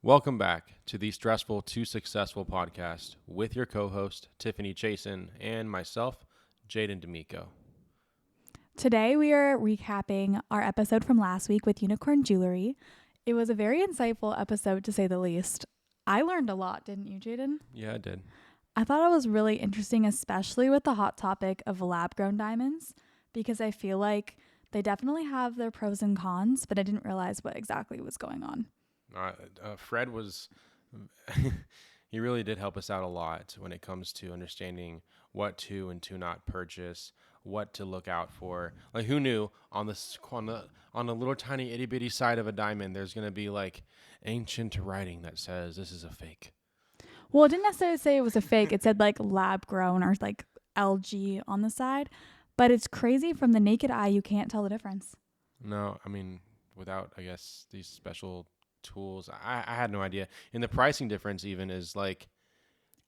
Welcome back to the Stressful to Successful podcast with your co-host, Tiffany Chasson, and myself, Jaden D'Amico. Today we are recapping our episode from last week with unicorn jewelry. It was a very insightful episode, to say the least. I learned a lot, didn't you, Jaden? Yeah, I did. I thought it was really interesting, especially with the hot topic of lab-grown diamonds, because I feel like they definitely have their pros and cons, but I didn't realize what exactly was going on. Fred was, he really did help us out a lot when it comes to understanding what to and to not purchase, what to look out for. Like, who knew on the little tiny itty bitty side of a diamond, there's going to be like ancient writing that says this is a fake. Well, it didn't necessarily say it was a fake. It said like lab grown or like LG on the side, but it's crazy from the naked eye. You can't tell the difference. No, I mean, without, I guess, these special tools, I had no idea. And the pricing difference even is like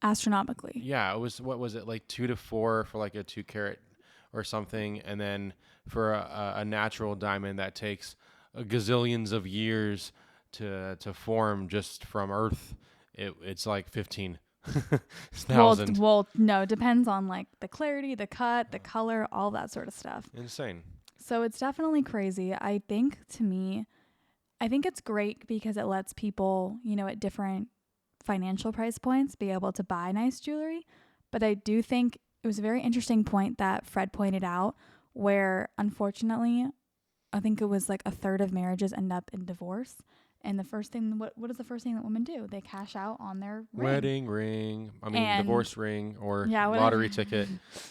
Astronomically. Yeah, it was, what was it, like 2 to 4 for like a 2 carat or something, and then for a natural diamond that takes gazillions of years to form just from Earth, it's like 15,000. Well, no, it depends on like the clarity, the cut, the color, all that sort of stuff. Insane. So it's definitely crazy. I think it's great because it lets people, at different financial price points be able to buy nice jewelry. But I do think it was a very interesting point that Fred pointed out where, unfortunately, I think it was like a third of marriages end up in divorce. And the first thing, what is the first thing that women do? They cash out on their wedding ring. Divorce ring or lottery ticket,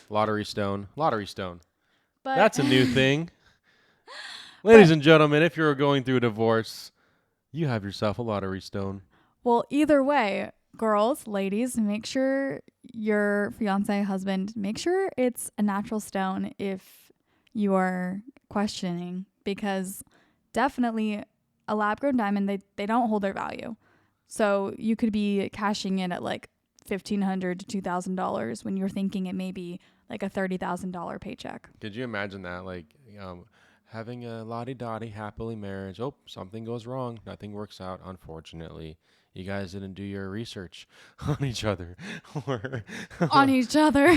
lottery stone. But that's a new thing. Ladies and gentlemen, if you're going through a divorce, you have yourself a lottery stone. Well, either way, girls, ladies, make sure your fiance, husband, make sure it's a natural stone if you are questioning, because definitely a lab-grown diamond, they don't hold their value. So you could be cashing in at like $1,500 to $2,000 when you're thinking it may be like a $30,000 paycheck. Could you imagine that? Like, having a la-di-da-di happily marriage. Oh, something goes wrong. Nothing works out, unfortunately. You guys didn't do your research on each other. On each other.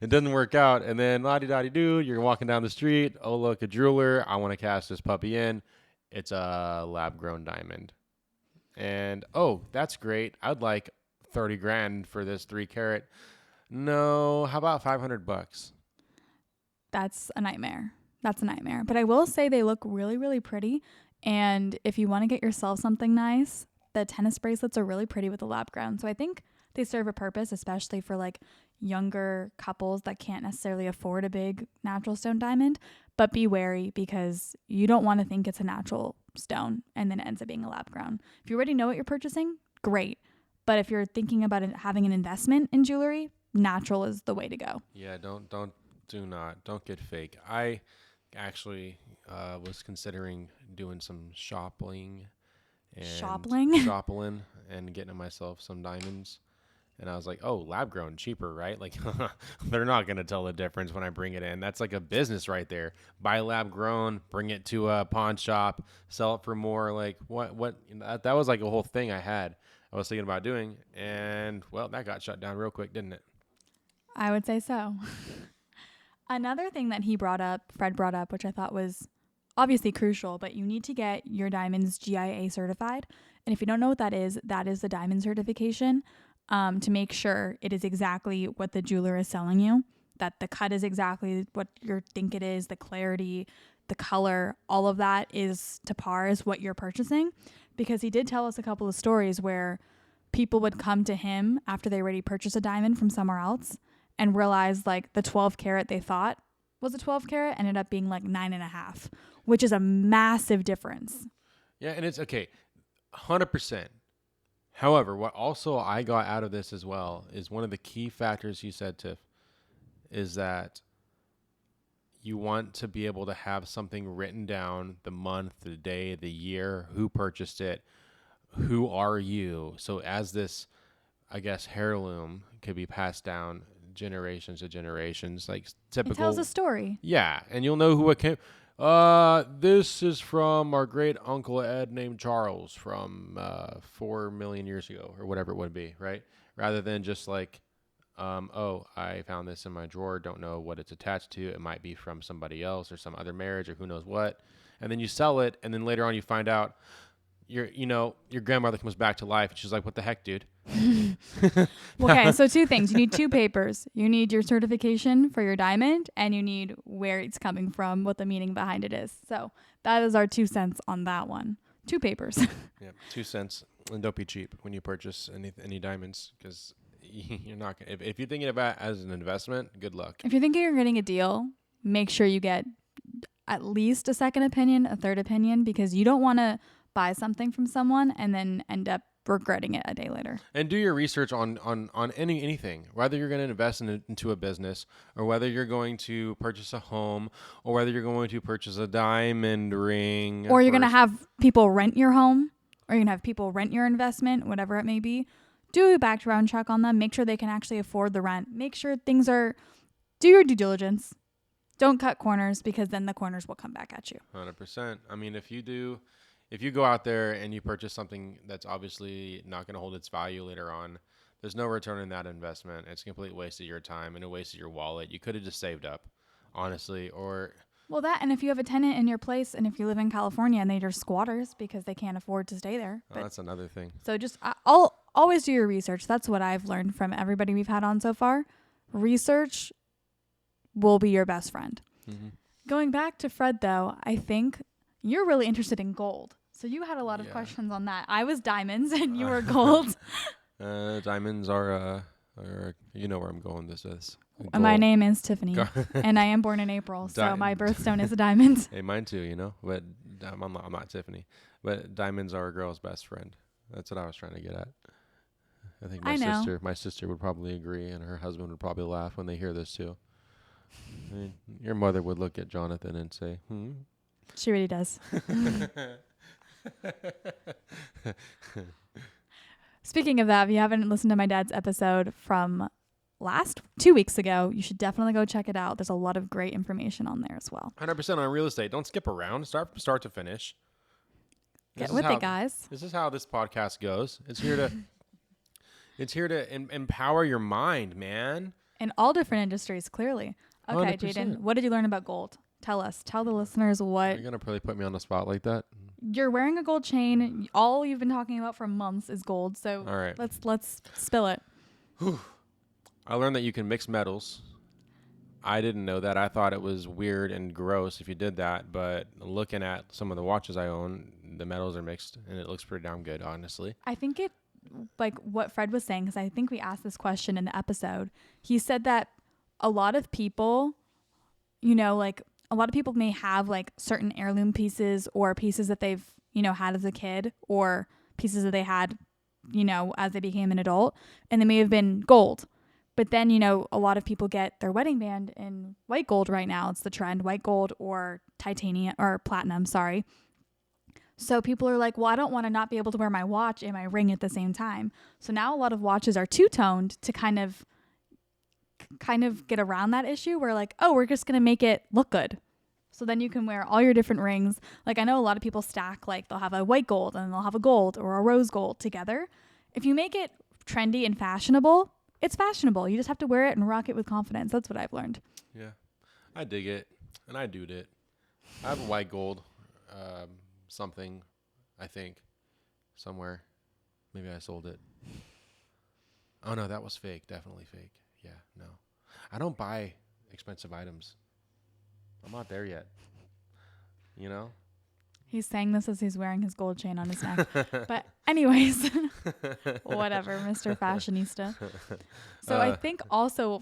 It doesn't work out. And then la-di-da-di-do, you're walking down the street. Oh, look, a jeweler. I want to cash this puppy in. It's a lab-grown diamond. And, oh, that's great. I'd like 30 grand for this 3 carat. No, how about $500? That's a nightmare. But I will say they look really, really pretty. And if you want to get yourself something nice, the tennis bracelets are really pretty with the lab grown. So I think they serve a purpose, especially for like younger couples that can't necessarily afford a big natural stone diamond. But be wary, because you don't want to think it's a natural stone and then it ends up being a lab grown. If you already know what you're purchasing, great. But if you're thinking about having an investment in jewelry, natural is the way to go. Yeah, don't get fake. I actually was considering doing some shopping and getting myself some diamonds, and I was like, oh, lab grown, cheaper, right? Like, they're not gonna tell the difference when I bring it in. That's like a business right there. Buy lab grown, bring it to a pawn shop, sell it for more. Like, what that was like a whole thing I was thinking about doing, and well, that got shut down real quick, didn't it? I would say so. Another thing that Fred brought up, which I thought was obviously crucial, but you need to get your diamonds GIA certified. And if you don't know what that is the diamond certification to make sure it is exactly what the jeweler is selling you, that the cut is exactly what you think it is, the clarity, the color, all of that is to par is what you're purchasing. Because he did tell us a couple of stories where people would come to him after they already purchased a diamond from somewhere else and realize like the 12 carat they thought was a 12 carat ended up being like 9.5, which is a massive difference. Yeah, and it's okay, 100%. However, what also I got out of this as well is one of the key factors you said, Tiff, is that you want to be able to have something written down, the month, the day, the year, who purchased it, who are you. So as this, I guess, heirloom could be passed down generations to generations, like typical. It tells a story. Yeah, and you'll know who it came. This is from our great uncle Ed named Charles from 4 million years ago or whatever it would be, right? Rather than just like, oh, I found this in my drawer, don't know what it's attached to. It might be from somebody else or some other marriage or who knows what. And then you sell it, and then later on you find out your grandmother comes back to life and she's like, what the heck, dude? Okay, so two things. You need two papers. You need your certification for your diamond, and you need where it's coming from, what the meaning behind it is. So that is our 2 cents on that one. Two papers. Yeah, 2 cents. And don't be cheap when you purchase any diamonds, because you're not gonna, if you're thinking about it as an investment, good luck. If you're thinking you're getting a deal, make sure you get at least a second opinion, a third opinion, because you don't want to buy something from someone and then end up regretting it a day later. And do your research on anything, whether you're going to invest into a business, or whether you're going to purchase a home, or whether you're going to purchase a diamond ring, or you're going to have people rent your home, or you're going to have people rent your investment, whatever it may be. Do a background check on them. Make sure they can actually afford the rent. Make sure do your due diligence. Don't cut corners, because then the corners will come back at you. 100%. I mean, if you go out there and you purchase something that's obviously not going to hold its value later on, there's no return in that investment. It's a complete waste of your time and a waste of your wallet. You could have just saved up, honestly, or... Well, that, and if you have a tenant in your place, and if you live in California and they're squatters because they can't afford to stay there. Oh, that's another thing. So just always do your research. That's what I've learned from everybody we've had on so far. Research will be your best friend. Mm-hmm. Going back to Fred, though, I think you're really interested in gold. So you had a lot of questions on that. I was diamonds and you were gold. Diamonds are you know where I'm going this is. My name is Tiffany and I am born in April. So my birthstone is a diamond. Hey, mine too, but I'm not Tiffany. But diamonds are a girl's best friend. That's what I was trying to get at. I think my sister would probably agree, and her husband would probably laugh when they hear this too. I mean, your mother would look at Jonathan and say, She really does. Speaking of that, if you haven't listened to my dad's episode from 2 weeks ago, you should definitely go check it out. There's a lot of great information on there as well. 100% on real estate. Don't skip around. Start from start to finish. Get with it, guys. This is how this podcast goes. It's here to empower your mind, man. In all different industries, clearly. Okay, 100%. Jaden, what did you learn about gold? Tell us. Tell the listeners what... You're going to really put me on the spot like that? You're wearing a gold chain. All you've been talking about for months is gold. So all right. Let's spill it. I learned that you can mix metals. I didn't know that. I thought it was weird and gross if you did that. But looking at some of the watches I own, the metals are mixed, and it looks pretty damn good, honestly. I think it, like what Fred was saying, because I think we asked this question in the episode. He said that a lot of people, a lot of people may have like certain heirloom pieces or pieces that they've, had as a kid, or pieces that they had, as they became an adult, and they may have been gold. But then, a lot of people get their wedding band in white gold right now. It's the trend, white gold or titanium or platinum, sorry. So people are like, well, I don't want to not be able to wear my watch and my ring at the same time. So now a lot of watches are two-toned to kind of get around that issue where like, oh, we're just going to make it look good. So then you can wear all your different rings. Like I know a lot of people stack, like they'll have a white gold and they'll have a gold or a rose gold together. If you make it trendy and fashionable, it's fashionable. You just have to wear it and rock it with confidence. That's what I've learned. Yeah, I dig it. And I do it. I have a white gold something, I think, somewhere. Maybe I sold it. Oh, no, that was fake. Definitely fake. Yeah, no. I don't buy expensive items. I'm not there yet. He's saying this as he's wearing his gold chain on his neck. But anyways, whatever, Mr. Fashionista. So I think also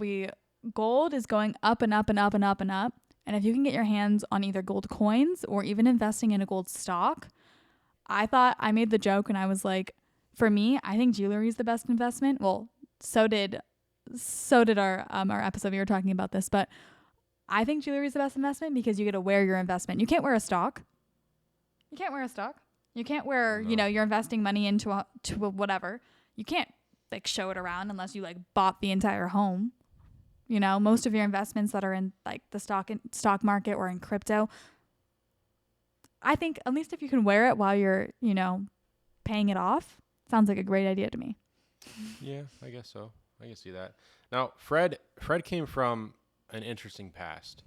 gold is going up and up and up and up and up. And if you can get your hands on either gold coins or even investing in a gold stock, I made the joke and I was like, for me, I think jewelry is the best investment. Well, so did our episode. We were talking about this, but I think jewelry is the best investment because you get to wear your investment. You can't wear a stock. You can't wear, No. You're investing money into a whatever. You can't like show it around unless you like bought the entire home. Most of your investments that are in like the stock market or in crypto, I think at least if you can wear it while you're, paying it off, sounds like a great idea to me. Yeah, I guess so. I can see that. Now, Fred came from an interesting past.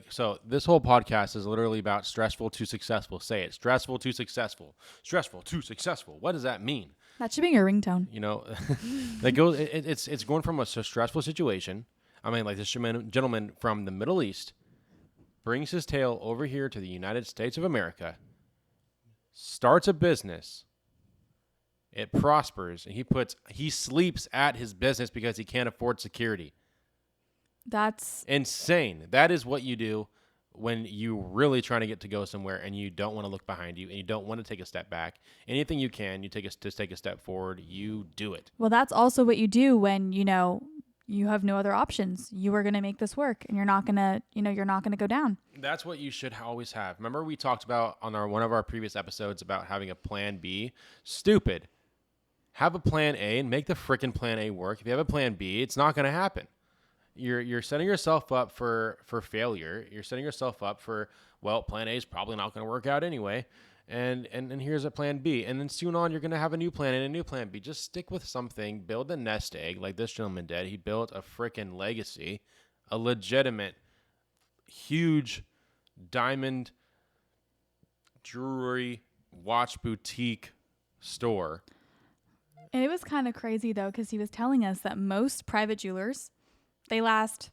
So this whole podcast is literally about stressful to successful. Say it. Stressful to successful. Stressful to successful. What does that mean? That should be your ringtone. That goes. It's going from a stressful situation. I mean, like this gentleman from the Middle East brings his tail over here to the United States of America, starts a business. It prospers, and he sleeps at his business because he can't afford security. That's insane. That is what you do when you really trying to get to go somewhere and you don't want to look behind you and you don't want to take a step back. Anything you can, you take a step forward, you do it. Well, that's also what you do when, you have no other options. You are going to make this work and you're not going to go down. That's what you should always have. Remember we talked about on one of our previous episodes about having a plan B? Stupid. Have a plan A and make the freaking plan A work. If you have a plan B, it's not going to happen. You're setting yourself up for failure. You're setting yourself up for, well, plan A is probably not going to work out anyway. And here's a plan B. And then soon on, you're going to have a new plan and a new plan B. Just stick with something. Build a nest egg like this gentleman did. He built a freaking legacy, a legitimate, huge diamond jewelry watch boutique store. And it was kind of crazy, though, because he was telling us that most private jewelers, they last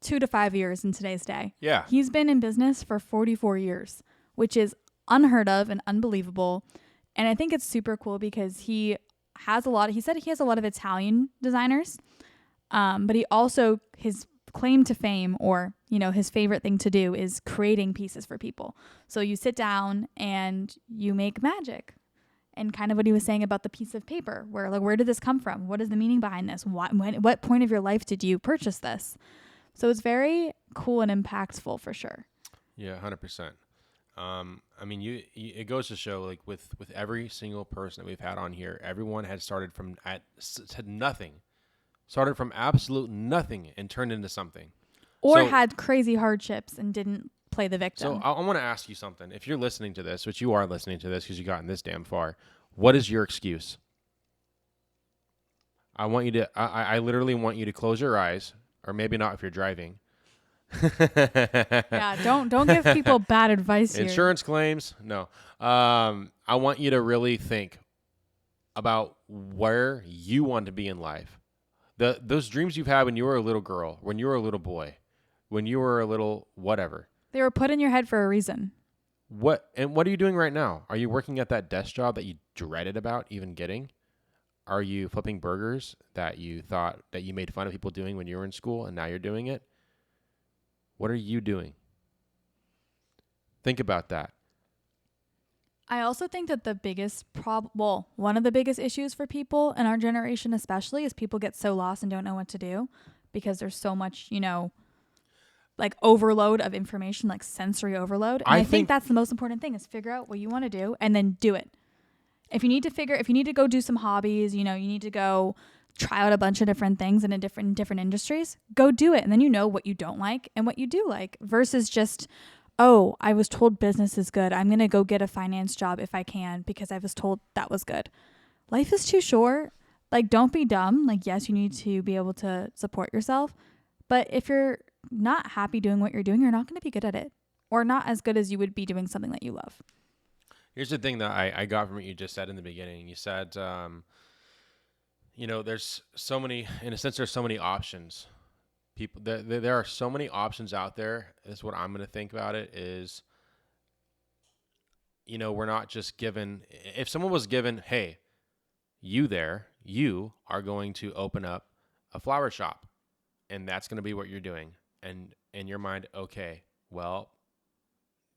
2 to 5 years in today's day. Yeah. He's been in business for 44 years, which is unheard of and unbelievable. And I think it's super cool because he said he has a lot of Italian designers, but he also, his claim to fame or, his favorite thing to do is creating pieces for people. So you sit down and you make magic. And kind of what he was saying about the piece of paper, where did this come from? What is the meaning behind this? What point of your life did you purchase this? So it's very cool and impactful for sure. Yeah, 100%. I mean, it goes to show, like with every single person that we've had on here, everyone had started from nothing, started from absolute nothing and turned into something, or had crazy hardships and didn't play the victim. So I want to ask you something. If you're listening to this, which you are listening to this because you've gotten this damn far, what is your excuse? I literally want you to close your eyes, or maybe not if you're driving. Yeah, don't give people bad advice here. Insurance claims, no. I want you to really think about where you want to be in life. Those dreams you've had when you were a little girl, when you were a little boy, when you were a little whatever. They were put in your head for a reason. What are you doing right now? Are you working at that desk job that you dreaded about even getting? Are you flipping burgers that you thought that you made fun of people doing when you were in school and now you're doing it? What are you doing? Think about that. I also think that the biggest one of the biggest issues for people in our generation especially is people get so lost and don't know what to do because there's so much, like overload of information, like sensory overload. And I think that's the most important thing is figure out what you want to do and then do it. If you need to go do some hobbies, you need to go try out a bunch of different things in different industries, go do it. And then you know what you don't like and what you do like versus just, oh, I was told business is good. I'm going to go get a finance job if I can because I was told that was good. Life is too short. Like, don't be dumb. Like, yes, you need to be able to support yourself. But if you're not happy doing what you're doing, you're not going to be good at it or not as good as you would be doing something that you love. Here's the thing that I got from what you just said in the beginning. You said, there's so many, in a sense, there's so many options. People, there are so many options out there. Is what I'm going to think about it is, we're not just given, if someone was given, hey, you are going to open up a flower shop and that's going to be what you're doing. And in your mind, okay, well,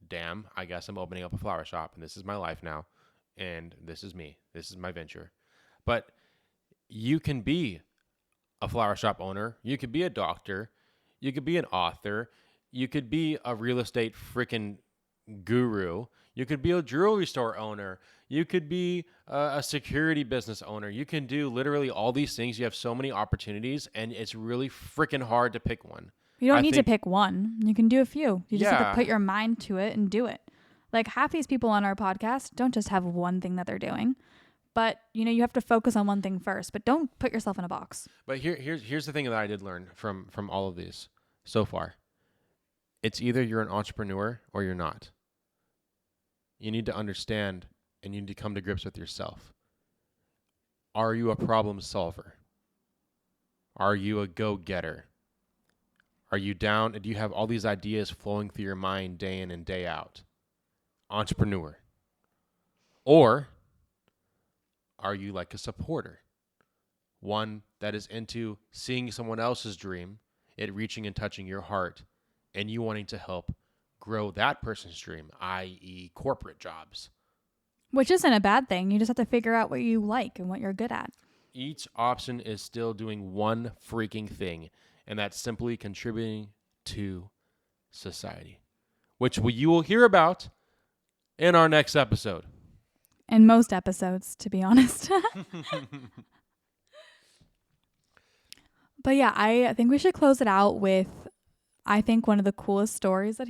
damn, I guess I'm opening up a flower shop and this is my life now. And this is me. This is my venture. But you can be a flower shop owner. You could be a doctor. You could be an author. You could be a real estate freaking guru. You could be a jewelry store owner. You could be a security business owner. You can do literally all these things. You have so many opportunities, and it's really freaking hard to pick one. You don't need to pick one. You can do a few. You just have to put your mind to it and do it. Like half these people on our podcast don't just have one thing that they're doing, but you have to focus on one thing first, but don't put yourself in a box. But here's the thing that I did learn from all of these so far. It's either you're an entrepreneur or you're not. You need to understand and you need to come to grips with yourself. Are you a problem solver? Are you a go-getter? Are you down? Do you have all these ideas flowing through your mind day in and day out? Entrepreneur. Or are you like a supporter? One that is into seeing someone else's dream, it reaching and touching your heart, and you wanting to help grow that person's dream, i.e. corporate jobs. Which isn't a bad thing. You just have to figure out what you like and what you're good at. Each option is still doing one freaking thing, and that's simply contributing to society, which you will hear about in our next episode. In most episodes, to be honest. But yeah, I think we should close it out with, I think, one of the coolest stories that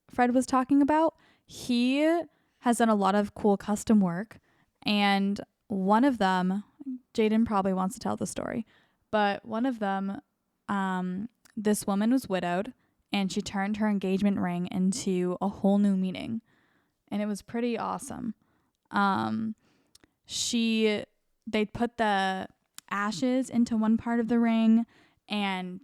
Fred was talking about. He has done a lot of cool custom work, and one of them, Jaden probably wants to tell the story, but one of them, this woman was widowed, and she turned her engagement ring into a whole new meaning, and it was pretty awesome. They put the ashes into one part of the ring, and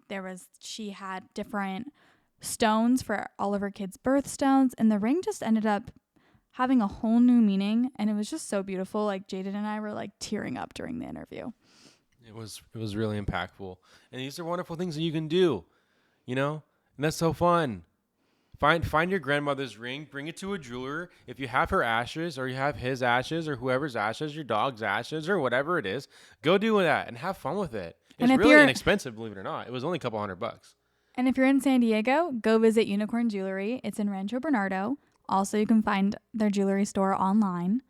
she had different stones for all of her kids' birthstones, and the ring just ended up having a whole new meaning, and it was just so beautiful. Like Jaden and I were like tearing up during the interview. It was really impactful, and these are wonderful things that you can do, and that's so fun. Find your grandmother's ring, bring it to a jeweler. If you have her ashes, or you have his ashes, or whoever's ashes, your dog's ashes, or whatever it is, go do that and have fun with it. It's really inexpensive, believe it or not. It was only a couple $100. And if you're in San Diego, go visit Unicorn Jewelry. It's in Rancho Bernardo. Also, you can find their jewelry store online.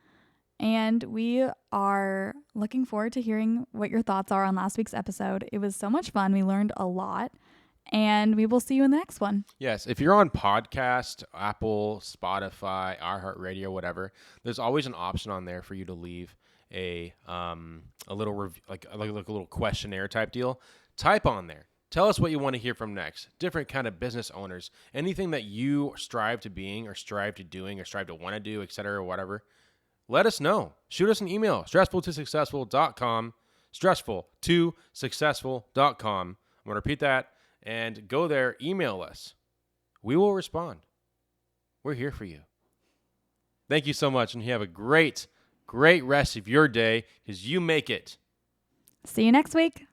And we are looking forward to hearing what your thoughts are on last week's episode. It was so much fun. We learned a lot. And we will see you in the next one. Yes, if you're on podcast, Apple, Spotify, iHeartRadio, whatever, there's always an option on there for you to leave a little review, like a little questionnaire type deal. Type on there. Tell us what you want to hear from next. Different kind of business owners, anything that you strive to being, or strive to doing, or strive to want to do, etc., or whatever. Let us know. Shoot us an email. stressful2successful.com. stressful2successful.com. I'm going to repeat that. And go there, email us. We will respond. We're here for you. Thank you so much, and you have a great, great rest of your day, because you make it. See you next week.